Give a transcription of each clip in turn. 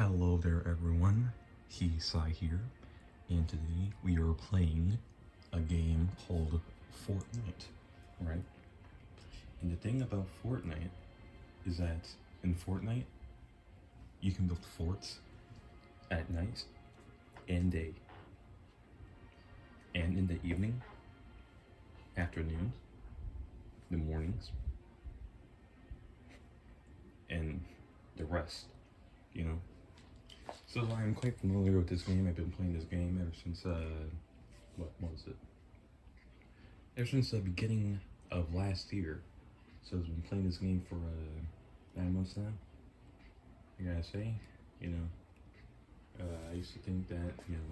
Hello there everyone, Sai here, and today we are playing a game called Fortnite, right? And the thing about Fortnite is that in Fortnite, you can build forts at night and day, and in the evening, afternoons, the mornings, and the rest, you know? So I'm quite familiar with this game. I've been playing this game ever since, what was it? Ever since the beginning of last year. So I've been playing this game for, 9 months now. I gotta say, you know, I used to think that, you know,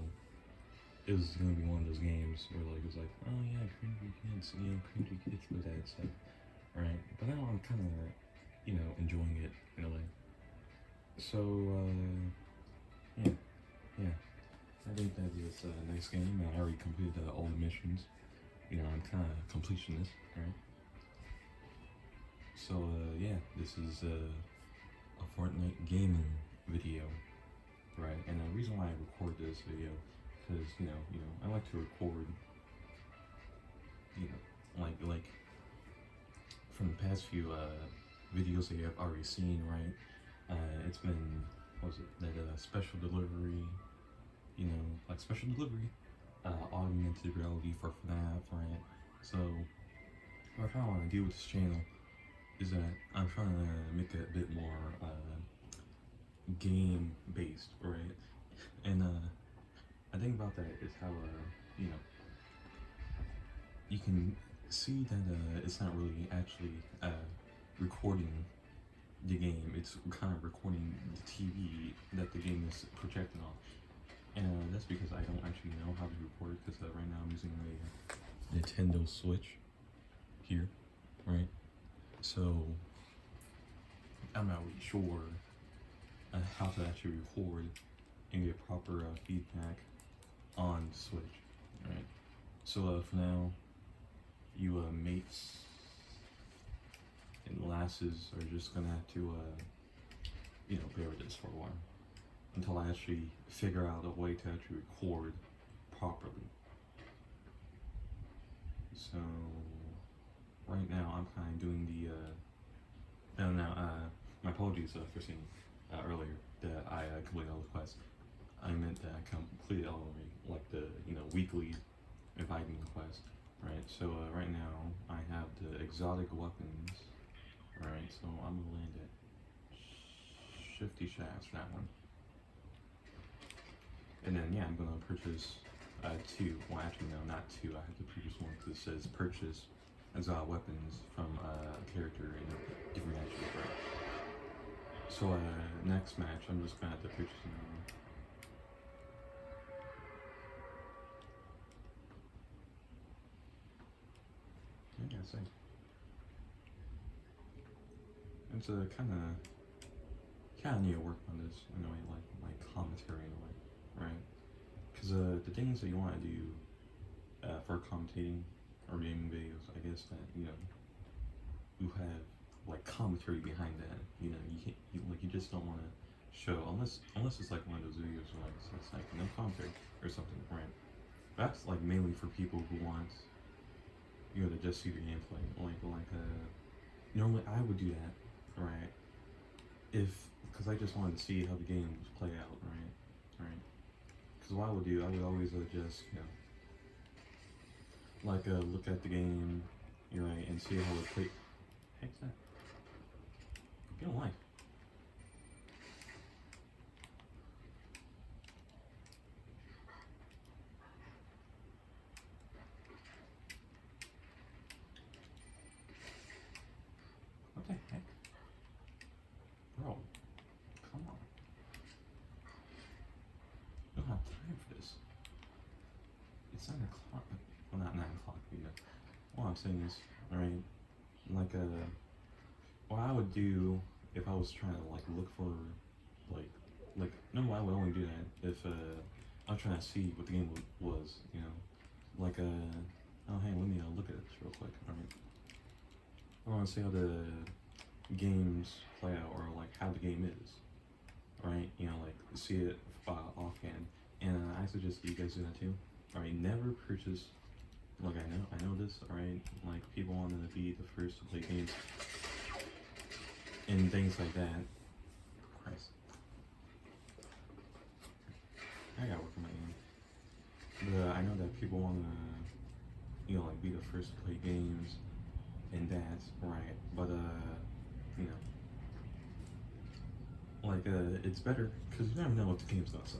it was gonna be one of those games where, like, it was like, oh yeah, cringy kids, you know, cringy kids with that stuff, right? But now I'm kind of, you know, enjoying it in a way. So, yeah. I think that is a nice game. I already completed all the missions. You know, I'm kind of completionist, right? So, yeah, this is a Fortnite gaming video, right? And the reason why I record this video, because, you know, I like to record, you know, like from the past few videos that you have already seen, right? It's been, what was it, that special delivery, you know, like special delivery, augmented reality for FNAF, right? So, what I kind of want to do with this channel is that I'm trying to make it a bit more game based, right? And I think about that is how, you know, you can see that it's not really actually recording the game, it's kind of recording the TV that the game is projecting on. And that's because I don't actually know how to record it, because right now I'm using a Nintendo Switch here, right? So I'm not really sure how to actually record and get proper feedback on the Switch, right? So for now, you mates and lasses are just gonna have to, you know, bear with this for a while until I actually figure out a way to actually record properly. So right now I'm kind of doing the my apologies for saying earlier that I completed all the quests. I meant that I completed all of the, like, the, you know, weekly inviting quest, right? So right now I have the exotic weapons, right? So I'm gonna land at Shifty Shafts, that one. And then, yeah, I'm gonna purchase two. Well, actually, no, not two. I have to purchase one because it says purchase exotic weapons from a character in different matches, right? So, next match, I'm just gonna have to purchase another one. I gotta say, it's a kind of need to work on this in a way, like commentary in a way, right? Because the things that you want to do for commentating or gaming videos, I guess that, you know, you have like commentary behind that. You know, you just don't want to show unless it's like one of those videos where it's like no commentary or something, right? That's like mainly for people who want, you know, to just see the gameplay. Normally I would do that, right? Because I just wanted to see how the game would play out, right? Because what I would do, I would always just, you know, like look at the game, you know, right, and see how it play. Heck's that? Get a life. What the heck? Bro, come on. I don't have time for this. It's 9 o'clock. Well, not 9 o'clock, you know. What I'm saying is, alright, like, what I would do if I was trying to, like, look for, like, no, I would only do that if, I was trying to see what the game was, you know. Like, oh, hey, let me look at this real quick, alright. I want to see how the games play out, or, like, how the game is, right? You know, like, see it offhand, and I suggest you guys do that too. All right, never purchase. Like I know this. All right, like people want to be the first to play games and things like that. Christ, I gotta work on my game. But I know that people want to, like be the first to play games and that, right? But you know, like it's better because you never know what the game's gonna say,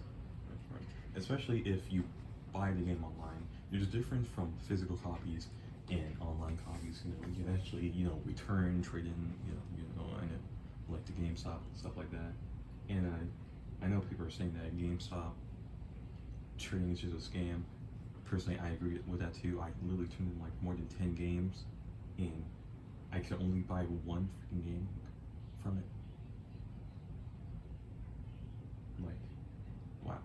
right? Especially if you buy the game online. There's a difference from physical copies and online copies. You can actually return, trade in. I know like the GameStop and stuff like that. And I know people are saying that GameStop trading is just a scam. Personally, I agree with that too. I literally turned in like more than 10 games, and I could only buy one freaking game from it. Like, wow.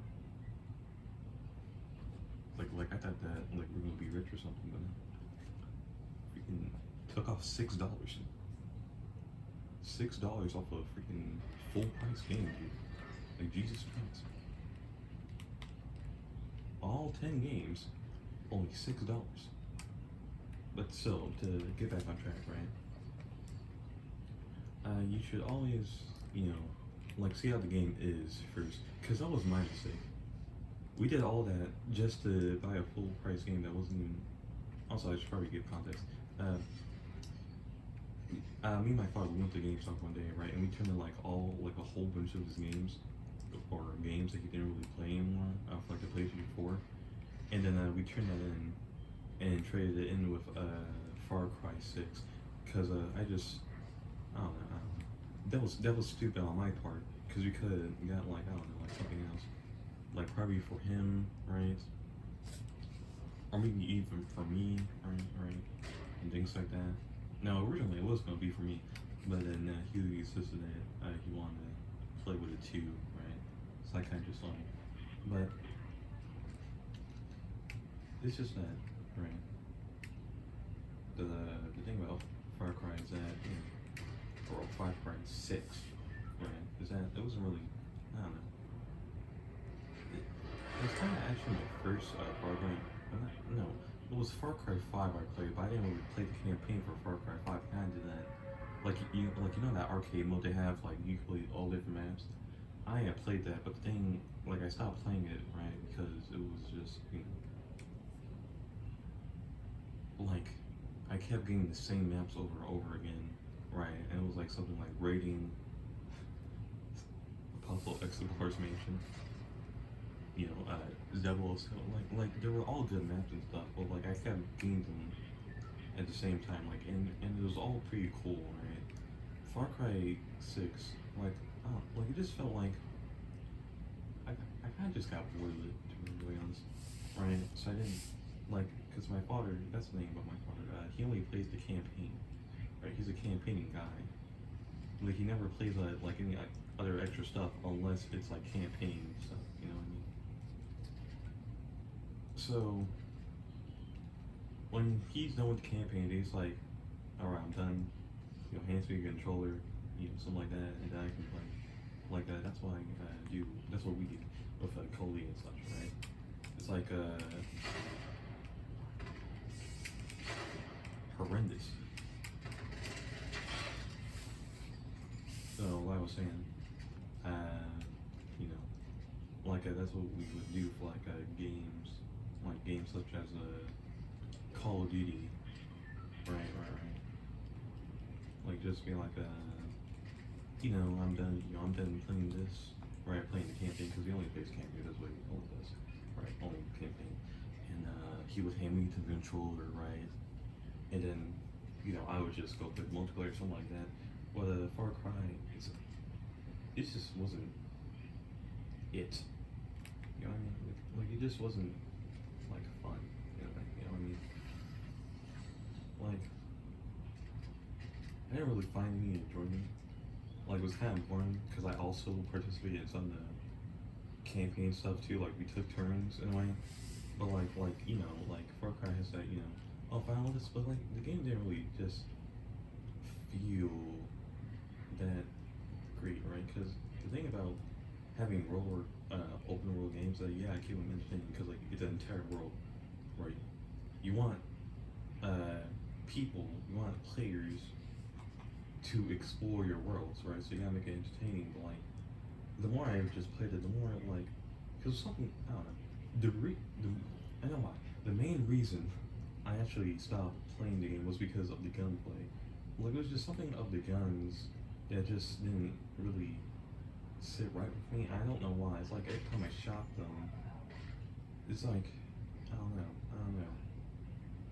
Like I thought that like we're gonna be rich or something, but freaking took off $6. $6 off a freaking full price game, dude. Like Jesus Christ. All 10 games, only $6. But still, to get back on track, right? You should always, like see how the game is first, because that was my mistake. We did all that just to buy a full price game that wasn't even. Also, I should probably give context. Me and my father went to GameStop one day, right, and we turned in like a whole bunch of his games, or games that he didn't really play anymore, off like the PlayStation 4, and then we turned that in and traded it in with Far Cry 6, because I don't know, that was stupid on my part, because we could have got like I don't know, like something else, like probably for him, right, or maybe even for me, right, and things like that. No, originally it was gonna be for me, but then he insisted that he wanted to play with it too, right? So I kind of just like, but it's just that, right? The thing about Far Cry is that, or Far Cry 6, right? Is that it wasn't really, I don't know. It was kind of actually the first Far Cry, but no. It was Far Cry 5 I played, but I didn't really play the campaign for Far Cry 5. I kind of did that. Like you know that arcade mode they have, like you can play all different maps. I played that, but the thing, like I stopped playing it, right, because it was just, like I kept getting the same maps over and over again, right, and it was like something like raiding Pablo Escobar's mansion. Devil, so like they were all good maps and stuff, but like I kept getting them at the same time, like and it was all pretty cool, right? Far Cry 6, like like it just felt like I kind of just got bored of it, to be really honest, right? So I didn't like, because my father, that's the thing about my father, he only plays the campaign, right? He's a campaigning guy. Like he never plays like any other extra stuff unless it's like campaign stuff, you know what I mean? So when he's done with the campaign, he's like, "All right, I'm done. Hands me your controller, something like that, and then I can play like that." That's why I do. That's what we do with Coley and such, right? It's like horrendous. So like I was saying, like that's what we would do for like games. Like games such as Call of Duty, right. Like just be like I'm done. I'm done playing this, right? Playing the campaign because he only plays campaign. That's what he only does, right? Only campaign. And he would hand me the controller, right? And then I would just go play multiplayer or something like that. But Far Cry, it just wasn't it. You know what I mean? Like it just wasn't like fun. You know what I mean? Like I didn't really find any enjoyment. Like it was kind of boring because I also participated in some of the campaign stuff too. Like we took turns in a way. But like like Far Cry has that oh final this, but like the game didn't really just feel that great, right? Because the thing about having open world games that yeah, I keep them entertaining because like it's an entire world, right? You want people, you want players to explore your worlds, right? So you gotta make it entertaining. But like the more I just played it, the more like because something I don't know. The I know why. The main reason I actually stopped playing the game was because of the gunplay. Like it was just something of the guns that just didn't really sit right with me. I don't know why. It's like every time I shot them, it's like I don't know,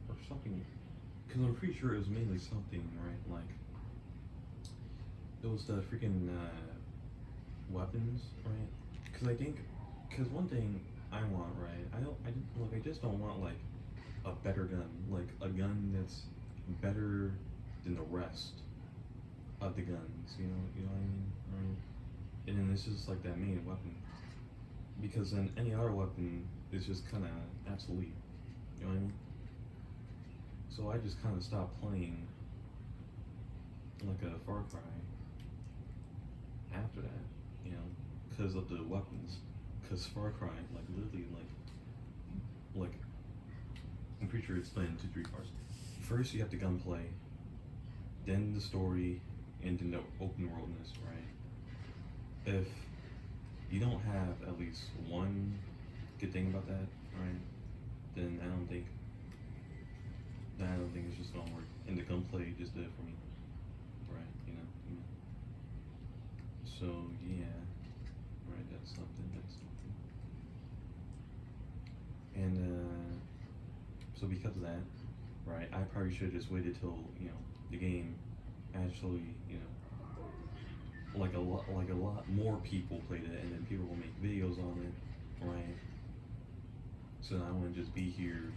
or something. Because I'm pretty sure it was mainly something, right? Like it was the freaking weapons, right? Because I think, because one thing I want, right? I just don't want like a better gun, like a gun that's better than the rest of the guns. You know what I mean, right? And then this is like that main weapon, because then any other weapon is just kind of obsolete. You know what I mean? So I just kind of stopped playing like a Far Cry after that, you know, because of the weapons. Because Far Cry, like literally, like I'm pretty sure it's split into three parts. First, you have the gunplay, then the story, and then the open worldness, right? If you don't have at least one good thing about that, right? Then I don't think it's just gonna work. And the gunplay just did it for me, right? So yeah, right. That's something. That's something. And so because of that, right, I probably should have just waited till the game actually like a lot more people played it, and then people will make videos on it, right? So I wouldn't just be here,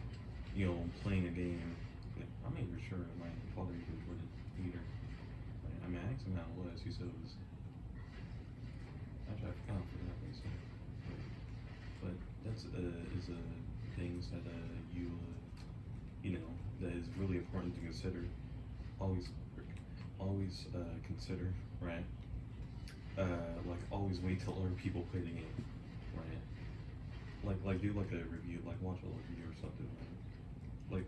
playing a game. Like, I'm not even sure my father even enjoyed it either. Right? I mean, I asked him how it was. He said it was. Actually, I kind of forgot what he said. But that's is things that that is really important to consider. Always, always consider, right? Like always wait till other people play the game, right? Like do like a review, like watch a review or something. Like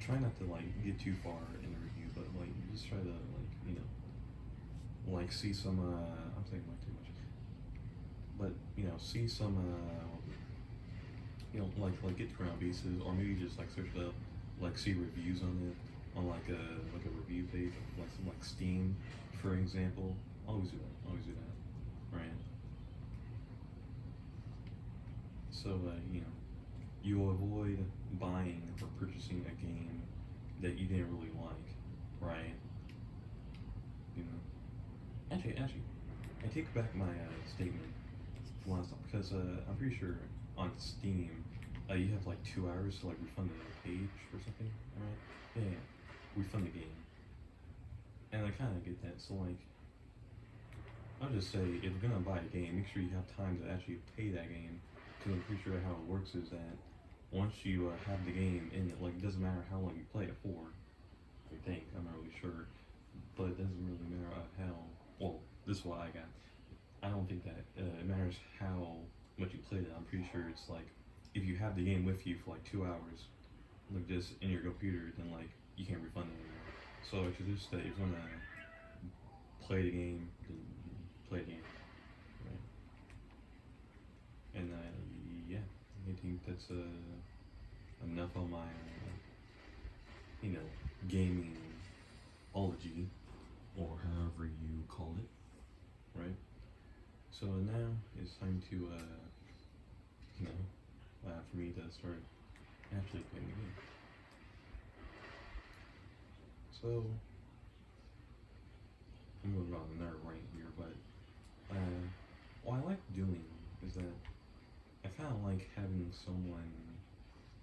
try not to like get too far in the review, but like just try to like see some. I'm saying like too much, but see some. Like get ground bases, or maybe just like search it up, like see reviews on it on like a review page, like some like Steam, for example. Always do that. Always do that, right? So you avoid buying or purchasing a game that you didn't really like, right? You know. Actually, I take back my statement from last time because I'm pretty sure on Steam you have like 2 hours to like refund the page or something, right? Yeah. Refund the game, and I kind of get that. So like, I'll just say if you're gonna buy a game, make sure you have time to actually pay that game. Because I'm pretty sure how it works is that once you have the game in it, like it doesn't matter how long you play it for. I think I'm not really sure, but it doesn't really matter how. Well, this is what I got. I don't think that it matters how much you played it. I'm pretty sure it's like if you have the game with you for like 2 hours, like just in your computer, then like you can't refund it anymore. So if you just if you wanna play the game, then play the game, right? And yeah, I think that's enough on my gaming ology, or however you call it, right? So now it's time to for me to start actually playing the game. So I'm moving on another right here, but what I like doing is that I kind of like having someone,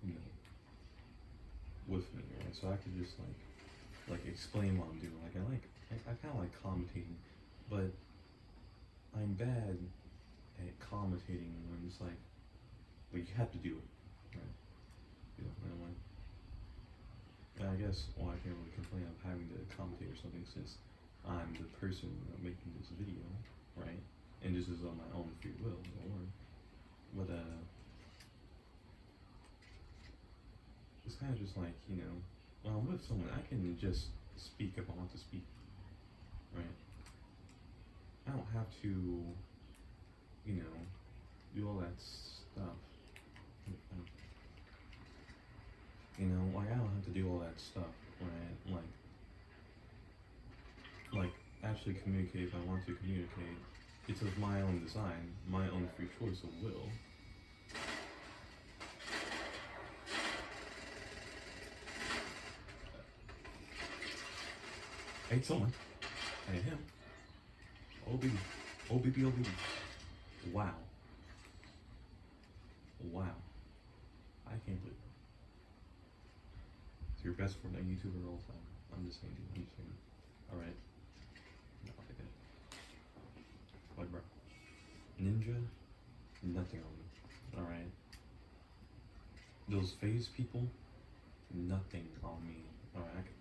you know, with me, right? So I could just like explain what I'm doing. Like I kind of like commentating, but I'm bad at commentating when it's like you have to do it, right? And like, and I guess I can't really complain of having to commentate or something since I'm the person making this video, right? and this is on my own free will, but it's kind of just like, you know, when I'm with someone, I can just speak if I want to speak, right? I don't have to, you know, do all that stuff. You know, like I don't have to do all that stuff, right? Like actually communicate if I want to communicate. It's of my own design, my own free choice of will. I hate someone. I hate him. Oh baby. Oh baby, oh baby. Wow. Wow. I can't believe it. It's your best Fortnite YouTuber of all time. I'm just saying, dude. I'm just saying. Alright. No, I'll take it. Like, bro. Ninja? Nothing on me. Alright. Those phase people? Nothing on me. Alright.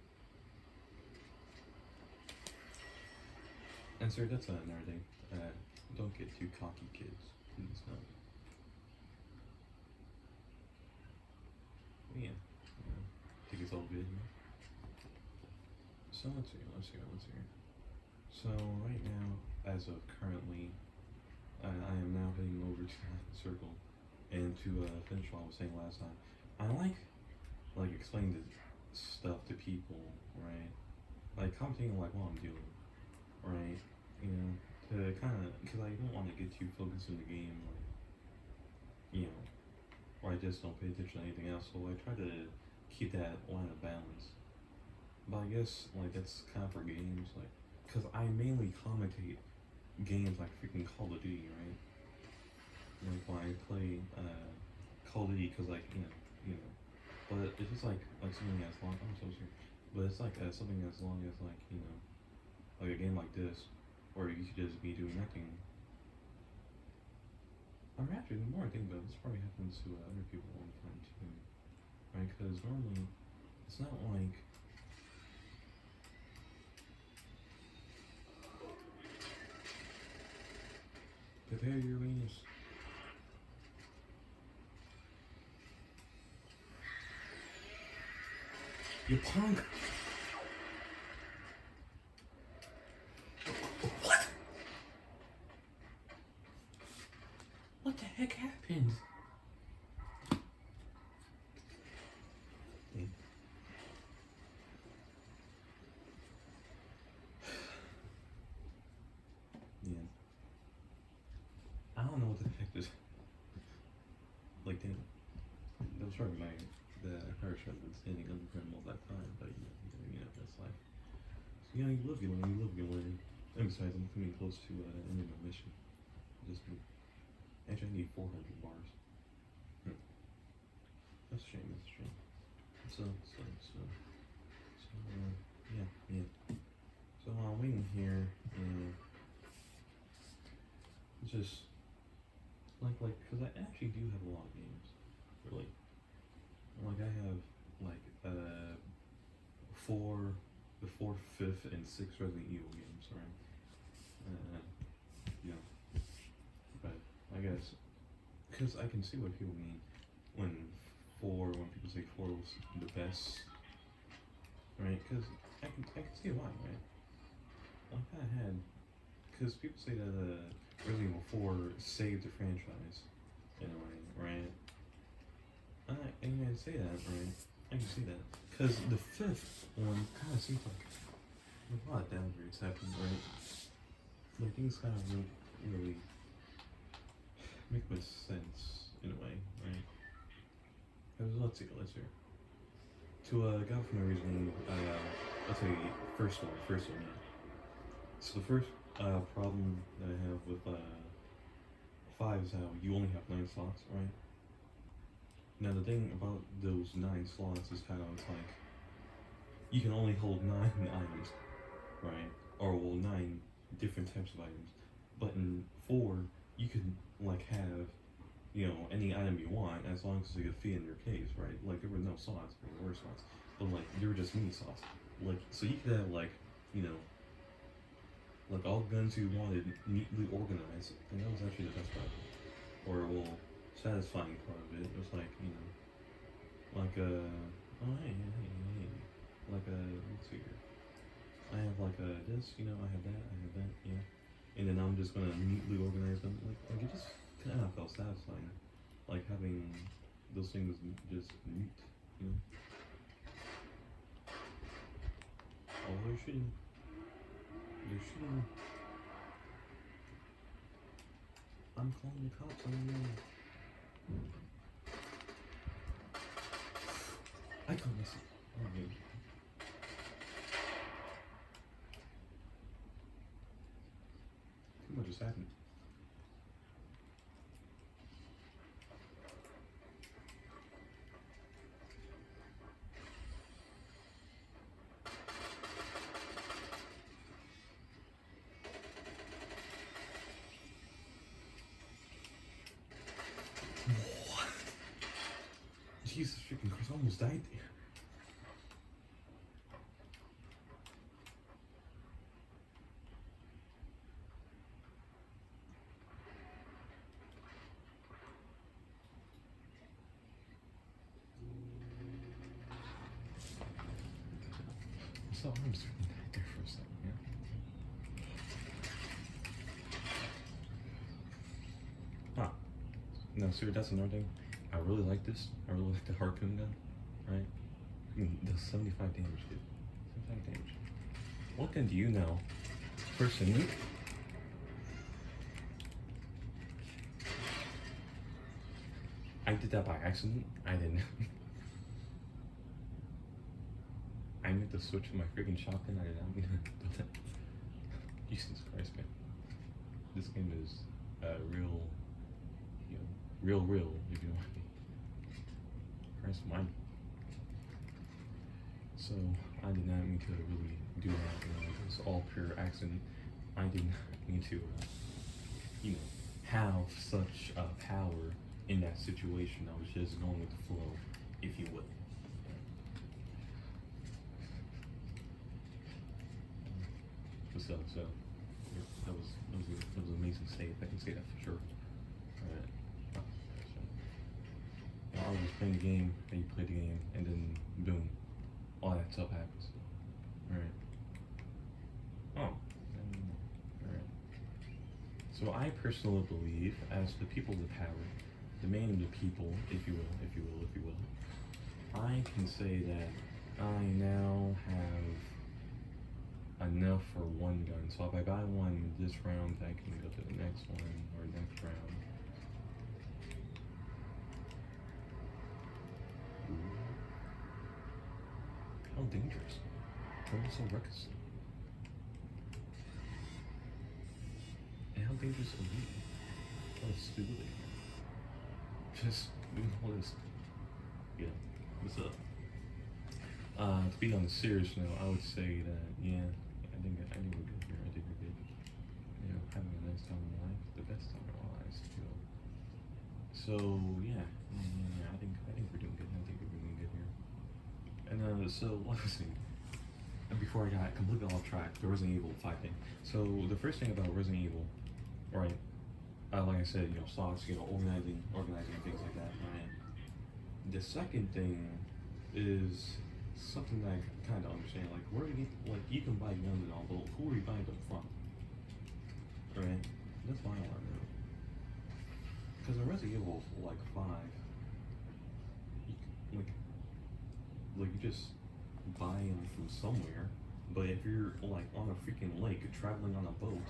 And sir, that's another thing. Don't get too cocky, kids. Please, no. Yeah. I think it's all good. So let's see. So right now, as of currently, I am now heading over to the circle, and to finish what I was saying last time, I like explaining this stuff to people, right? Like commenting like what I'm doing, right? You know, to kind of, because I don't want to get too focused in the game, like, you know, or I just don't pay attention to anything else. So I try to keep that line of balance. But I guess like that's kind of for games, like, because I mainly commentate games like freaking Call of Duty, right? Like when I play Call of Duty, because like you know, but it's just like something as long. I'm so sorry, but it's like something as long as like, you know, like a game like this, or you could just be doing nothing. Or actually, the more I think about it, this probably happens to other people all the time too, right? Because normally, it's not like prepare your wings. You punk! What? What the heck happened? Yeah. I don't know what the heck this. Like, damn. That was probably the car should have been standing under him all that time, but you know, that's life. So, yeah, you live, you learn. And besides, I'm coming close to ending my mission. Just me. Actually, I need 400 bars. That's a shame. So, yeah. So I'm waiting here, and it's just because I actually do have a lot of games, really. Like I have like the fourth, fifth, and sixth Resident Evil games, right? Yeah, but I guess because I can see what people mean when people say 4 was the best, right? Because I can see why, right? Like I had, because people say that Resident Evil 4 saved the franchise in a way, right? I can say that, right? I can see that. Because the fifth one kind of seems like a lot of downgrades happened, right? Like things kind of really make much sense in a way, right? Because let's see. To go from my reasoning, let's say first one, yeah. So the first problem that I have with 5 is how you only have 9 slots, right? Now the thing about those 9 slots is how it's like you can only hold 9 items, right? Or well, 9 different types of items. But in 4, you can like have, you know, any item you want as long as it could fit in your case, right? Like there were no slots, there were slots, but like there were just mini slots. Like so you could have like, you know, Like all guns you wanted neatly organized, and that was actually the best part. Or well, satisfying part of it. It was like, like a oh hey. Like a let's see here. I have like a this, I have that, yeah. And then I'm just gonna neatly organize them. Like it just kinda felt satisfying. Like having those things just neat, you know. Oh, they're shooting. They're shooting. I'm calling the cops on you. I can't listen. Oh, man. Too much just happened. What? Jesus freaking Christ, I almost died there. So I'm just freaking died there for a second, yeah? Huh. No, sir, that's another thing. I really like this. I really like the harpoon gun, right? Does 75 damage, dude. 75 damage. What gun do you know? Personally, I did that by accident. I didn't. I meant to switch to my freaking shotgun. I did not mean to do that. Jesus Christ, man. This game is real, real, if you know what I mean. Christ, mine. So, I did not mean to really do that. It was all pure accident. I did not mean to, have such power in that situation. I was just going with the flow, if you would. So yeah, that was an amazing save. I can say that for sure. Alright. I was just playing the game, and you play the game, and then boom, all that stuff happens. Alright. Oh. Alright. So I personally believe, as the people with power, the man of the people, if you will, I can say that I now have enough for one gun. So if I buy one this round, I can go to the next one or next round. Ooh. How dangerous. How so reckless. And how dangerous are we? What a stupidity. Just doing all this. Yeah. What's up? To be on the serious note, I would say that, yeah, I think we're good here. I think we're good. Having a nice time in life, the best time in our lives, So yeah, I think we're doing good. I think we're doing good here. And so what was it? And before I got completely off track, the Resident Evil 5 thing. So the first thing about Resident Evil, right? Like I said, stocks, organizing things like that, right? The second thing is something that I kind of understand, like where do you can buy guns and all, but who are you buying them from? Right? That's why I want to know. Because in Resident Evil 5, you just buy them from somewhere. But if you're on a freaking lake, traveling on a boat,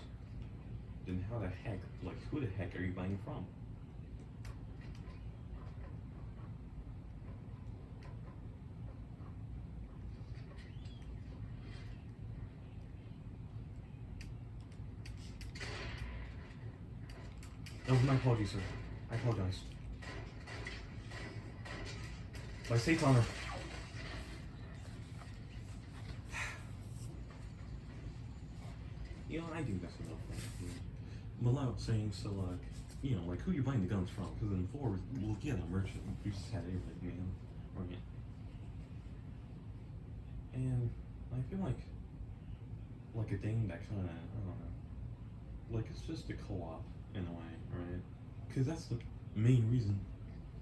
then how the heck, who the heck are you buying from? Oh, my apologies, sir. I apologize. My safe honor. I think that's enough. Without saying so, who you buying the guns from? Because in 4, we'll get a merchant. We just had everything, man. Right. And I feel like like a thing that kind of, I don't know, like it's just a co-op in a way, right? Because that's the main reason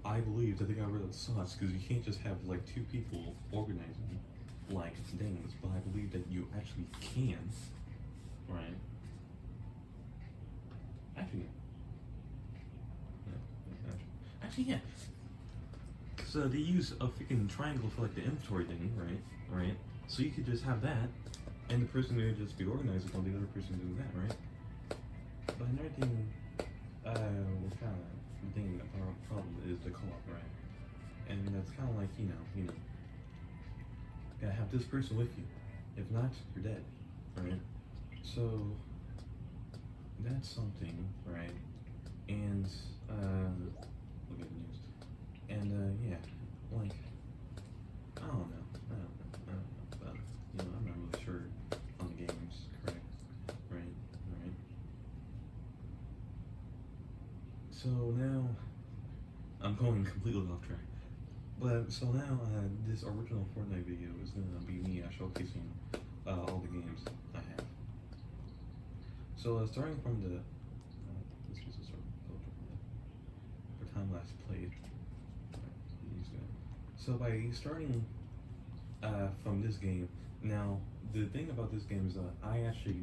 I believe that they got rid of slots, because you can't just have like two people organizing like things, but I believe that you actually can, right? Actually, yeah. Actually, yeah. So they use a freaking triangle for like the inventory thing, right? Right. So you could just have that, and the person would just be organizing while the other person doing that, right? But another thing, what kind of thing the problem is the co-op, right? And that's kind of like you gotta have this person with you. If not, you're dead, right? So that's something, right? And look at the news. And yeah, like I don't know, but I'm not really sure on the games, correct? Right, right. So now I'm going completely off track. But so now this original Fortnite video is gonna be me showcasing all the games I have. So starting from the this was a sort of for time last played. So by starting from this game, now the thing about this game is that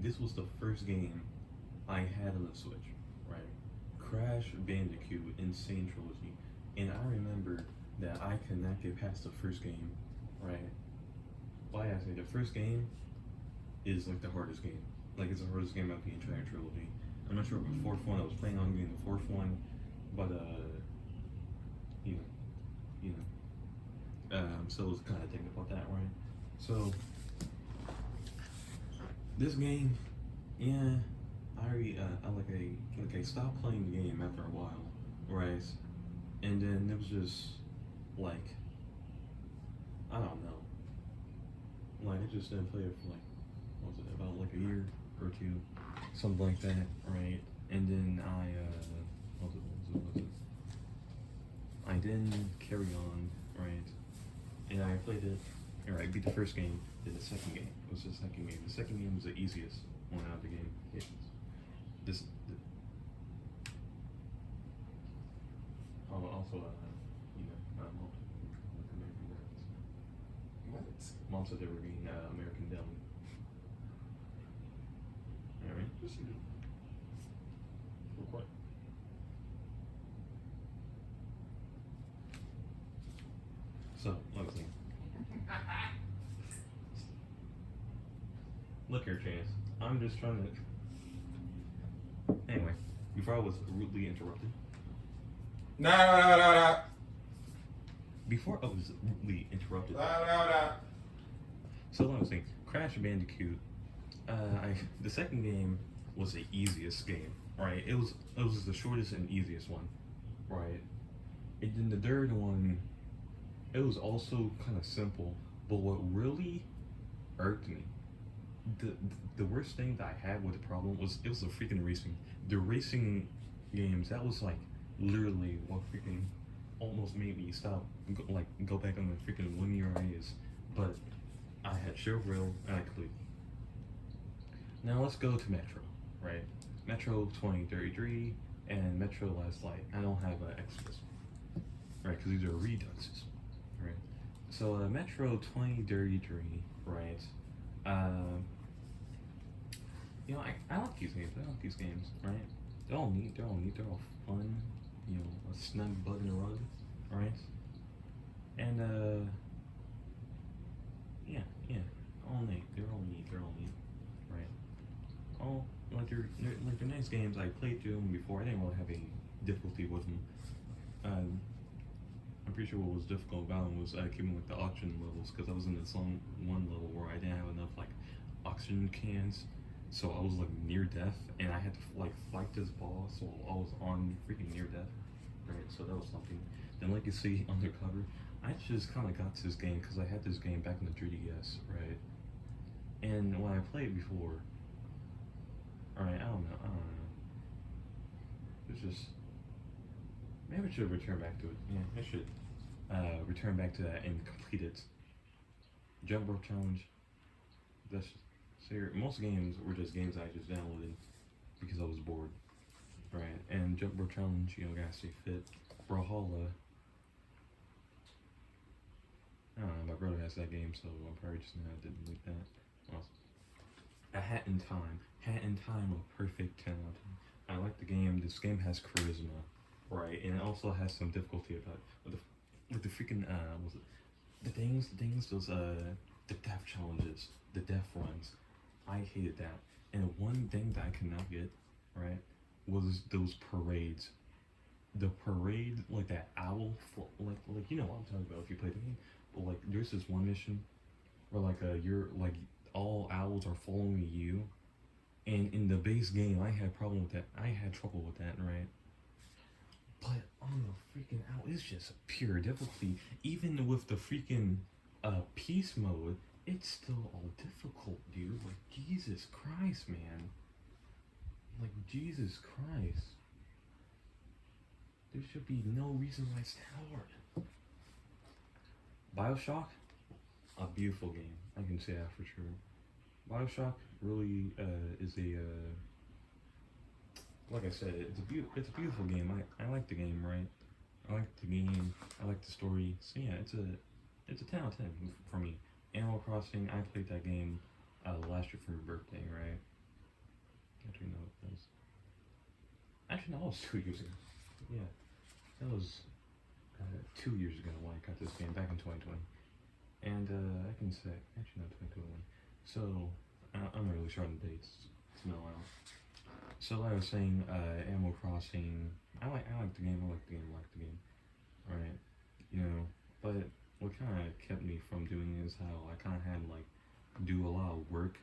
this was the first game I had on the Switch, right? Crash Bandicoot Insane Trilogy, and I remember that I could not get past the first game, right? Why I say the first game is like the hardest game, like it's the hardest game of the entire trilogy. I'm not sure about the fourth one. I was planning on getting the fourth one, but you know, you know. So I was kind of thinking about that, right? So this game, yeah, I stopped playing the game after a while, right? And then it was just like I don't know, like I just didn't play it for like what was it about like a year or two, something like that, right? And then what was it? I didn't carry on, right? And I played it, or I beat the first game, then the second game. It was the second game. The second game was the easiest one out of the game. This, also, What? Mom said they were being American Deli. Alright? Yes, you do. What? So, let's see. Look here, Chance. I'm just trying to. Anyway, before I was rudely interrupted. No. Before I was rudely interrupted. No. So, let me think. Crash Bandicoot. The second game was the easiest game, right? It was the shortest and easiest one, right? And then the third one, it was also kind of simple, but what really irked me, the worst thing that I had with the problem was it was the freaking racing. The racing games, that was like literally what freaking almost made me go back on the freaking 1 year hiatus. But I had Shield Rail and I cleared. Now let's go to Metro, right? Metro 2033 and Metro Last Light. I don't have extras, right? Because these are reduxes, right? So Metro 2033, right? I like these games. I like these games, right? They're all neat. They're all fun. A snug bug in a rug, right? And yeah. All neat. They're all neat, right? All they're nice games. I played through them before. I didn't really have any difficulty with them. I'm pretty sure what was difficult about them was keeping with the oxygen levels, because I was in this one level where I didn't have enough like oxygen cans, so I was like near death, and I had to like fight this boss while I was on freaking near death, right? So that was something. Then like you see undercover, I just kind of got to this game because I had this game back in the 3DS, right? And when I played before, alright, I don't know. It's just maybe I should return back to it. Yeah, I should return back to that and complete it. Jump rope challenge. That's So most games were just games I just downloaded because I was bored, right? And Jump Rope Challenge, you know, gotta stay fit. Brawlhalla, I don't know, my brother has that game, so I'm probably just gonna have to delete that. Well, A Hat in Time. Hat in Time, a perfect 10 out of 10. I like the game. This game has charisma, right? And it also has some difficulty about it. With the freaking, was it? Those, the death challenges, the death runs. I hated that. And the one thing that I could not get, right, was those parades. The parade, like that owl, like you know what I'm talking about if you play the game. But like, there's this one mission where like you're like all owls are following you, and in the base game I had problem with that. I had trouble with that, right? But on the freaking owl, it's just pure difficulty. Even with the freaking peace mode, it's still all difficult, dude. Like Jesus Christ, man. Like Jesus Christ. There should be no reason why it's that hard. Bioshock, a beautiful game. I can say that for sure. Bioshock really is a like I said, it's a beautiful game. I like the game, right? I like the game. I like the story. So yeah, it's a 10 out of 10 for me. Animal Crossing. I played that game last year for my birthday, right? Actually, no, it was. Actually, no, it was 2 years ago. Yeah, that was 2 years ago when I got this game back in 2020. And I can say, actually, not 2021. So I'm not really sure on the dates. It's been a while. So like I was saying, Animal Crossing. I like the game. I like the game. I like the game. Right. You know, but what kind of kept me from doing is how I kind of had like do a lot of work,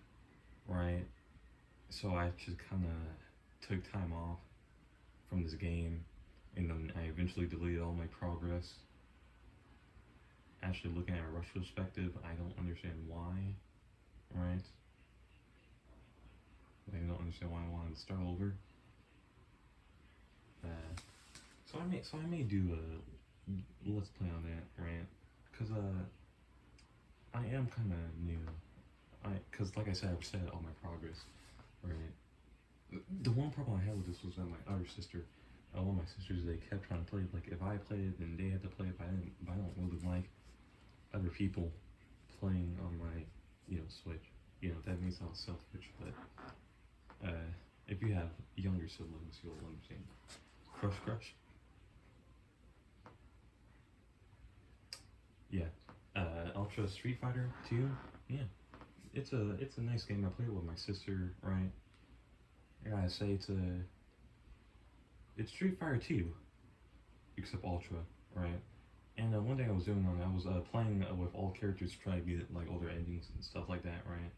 right? So I just kind of took time off from this game, and then I eventually deleted all my progress. Actually, looking at a retrospective, I don't understand why, right? I don't understand why I wanted to start over. So I may do a let's play on that, right? Cause I am kind of new. Cause like I said, I've set all my progress, right? The one problem I had with this was that my other sister, one of my sisters, they kept trying to play it. Like if I played it, then they had to play it. But I don't really like other people playing on my, Switch. That may sound selfish, but if you have younger siblings, you'll understand. Crush. Yeah. Ultra Street Fighter 2. Yeah. It's a nice game. I played it with my sister, right? I gotta say it's Street Fighter 2, except Ultra, right? And one thing I was doing on it, I was playing with all characters to try to get like all their endings and stuff like that, right?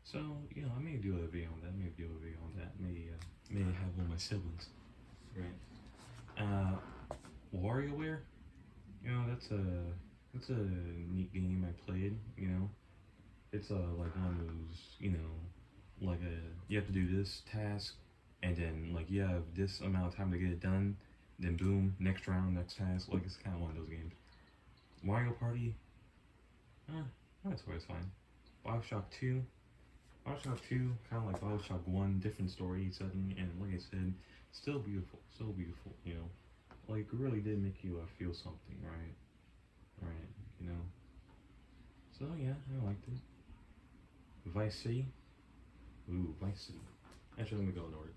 So I may do a video on that. May have one of my siblings, right? WarioWare, that's a neat game I played. It's like one of those, like you have to do this task, and then like you have this amount of time to get it done. Then boom, next round, next task. Like it's kind of one of those games. Mario Party, that's always fine. Bioshock 2. Bioshock 2, kind of like Bioshock 1, different story setting, and like I said, still beautiful, like really did make you feel something, right, So yeah, I liked it. Vice City, Vice City. Actually, let me go in order.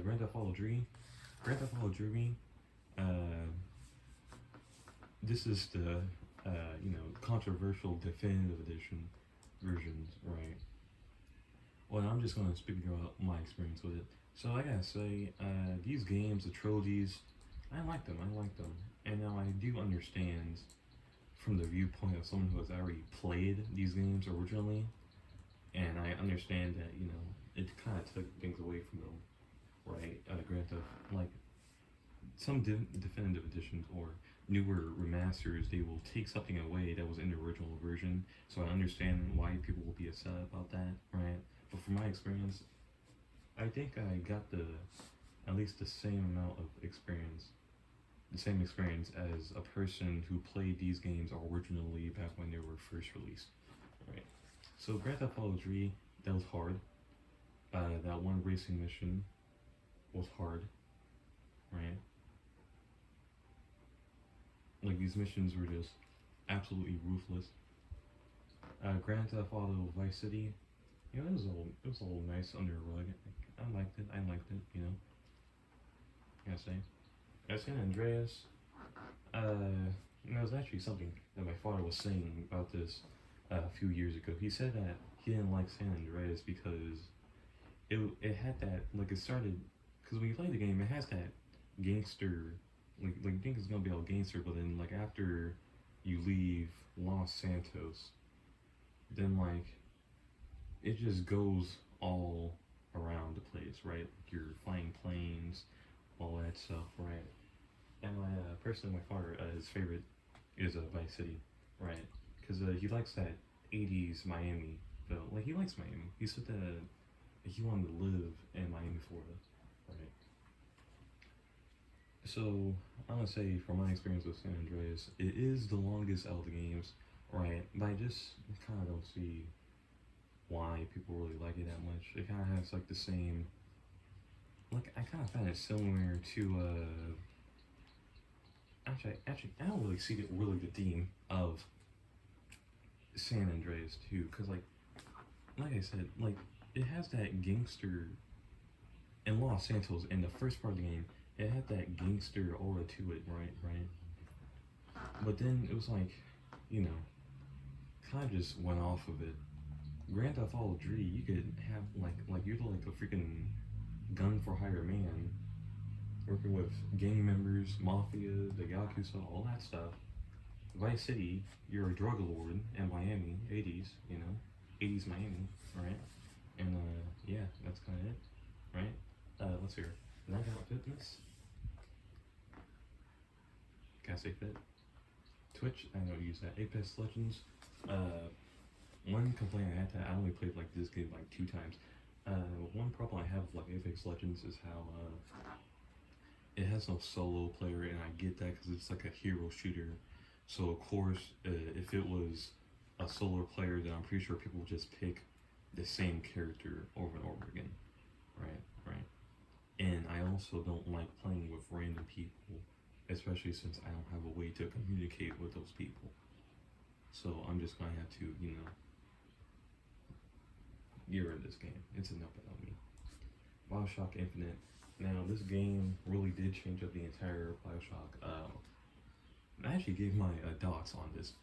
Grand Theft Auto 3, uh, this is the, controversial definitive edition versions, right? Well, I'm just gonna speak about my experience with it. So I gotta say, these games, the trilogies, I like them. And now I do understand from the viewpoint of someone who has already played these games originally, and I understand that it kind of took things away from them, right? Grand Theft, like some definitive editions or newer remasters, they will take something away that was in the original version. So I understand why people will be upset about that, right? But from my experience, I think I got at least the same amount of experience, the same experience as a person who played these games originally back when they were first released, right? So Grand Theft Auto 3, that was hard. That one racing mission was hard, right? Like these missions were just absolutely ruthless. Grand Theft Auto Vice City, it was all nice under a rug. I liked it. I liked it. I say. San Andreas, there was actually something that my father was saying about this a few years ago. He said that he didn't like San Andreas because it had that, like, it started, because when you play the game, it has that gangster, like you think it's gonna be all gangster, but then like after you leave Los Santos, then like it just goes all around the place, right? Like you're flying planes, all that stuff, right? And personally, my father, his favorite is Vice City, right? Because he likes that '80s Miami feel. Like he likes Miami. He said that he wanted to live in Miami, Florida, right? So I'm gonna say, from my experience with San Andreas, it is the longest out of the games, right? But I just kind of don't see why people really like it that much. It kind of has like the same. Like I kind of find it similar to actually, I don't really see the theme of San Andreas too, because like I said, like it has that gangster in Los Santos in the first part of the game. It had that gangster aura to it, right? But then it was like, you know, kind of just went off of it. Grand Theft Auto 3, you could have like you're like a freaking gun for hire man, working with gang members, mafia, the yakuza, all that stuff. Vice City, you're a drug lord in Miami, 80s, 80s Miami, right? And yeah, that's kind of it, right? Let's hear. Knockout Fitness. Can I say fit? Twitch, I don't use that. Apex Legends. One complaint I had, I only played like this game like 2 times. One problem I have with like Apex Legends is how it has no solo player, and I get that because it's like a hero shooter. So of course, if it was a solo player, then I'm pretty sure people would just pick the same character over and over again, right? And I also don't like playing with random people, especially since I don't have a way to communicate with those people. So I'm just gonna have to, get rid of this game. It's enough about me. Bioshock Infinite. Now this game really did change up the entire Bioshock. I actually gave my dots on this,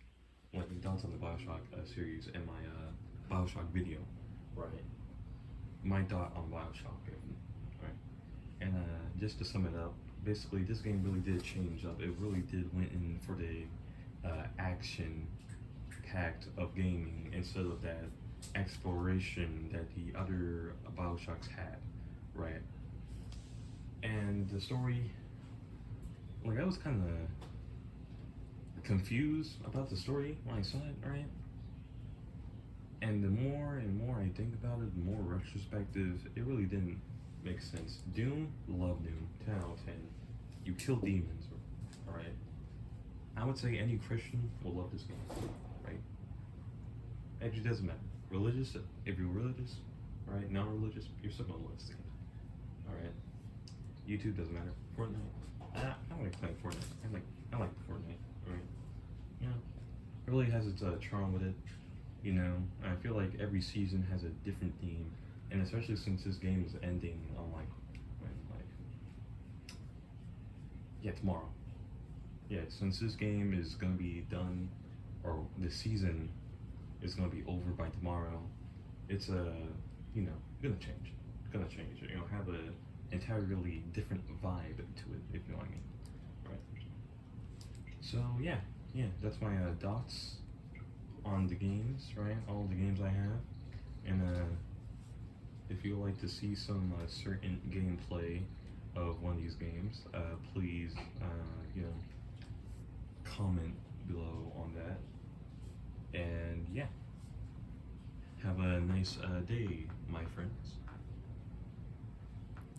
like the dots on the Bioshock series in my Bioshock video, right? My dot on Bioshock Infinite, right? And just to sum it up, basically this game really did change up. It really did went in for the action packed of gaming instead of that exploration that the other Bioshocks had, right? And the story, like I was kind of confused about the story when I saw it, right? And the more and more I think about it, the more retrospective, it really didn't make sense. Doom, love Doom, 10 out of 10. You kill demons, alright? I would say any Christian will love this game, right? It actually doesn't matter. Religious, if you're religious, right? Non-religious, you're still gonna love this game, alright? YouTube doesn't matter. Fortnite, I like playing Fortnite. I like Fortnite, alright? It really has its charm with it. I feel like every season has a different theme, and especially since this game is ending on yeah, tomorrow. Yeah, since this game is gonna be done, or the season is gonna be over by tomorrow, it's gonna change. Gonna change. Have a entirely different vibe to it, if you know what I mean, right? So yeah, that's my dots on the games, right? All the games I have, and if you would like to see some certain gameplay of one of these games, please, comment below on that. And yeah, have a nice day, my friends.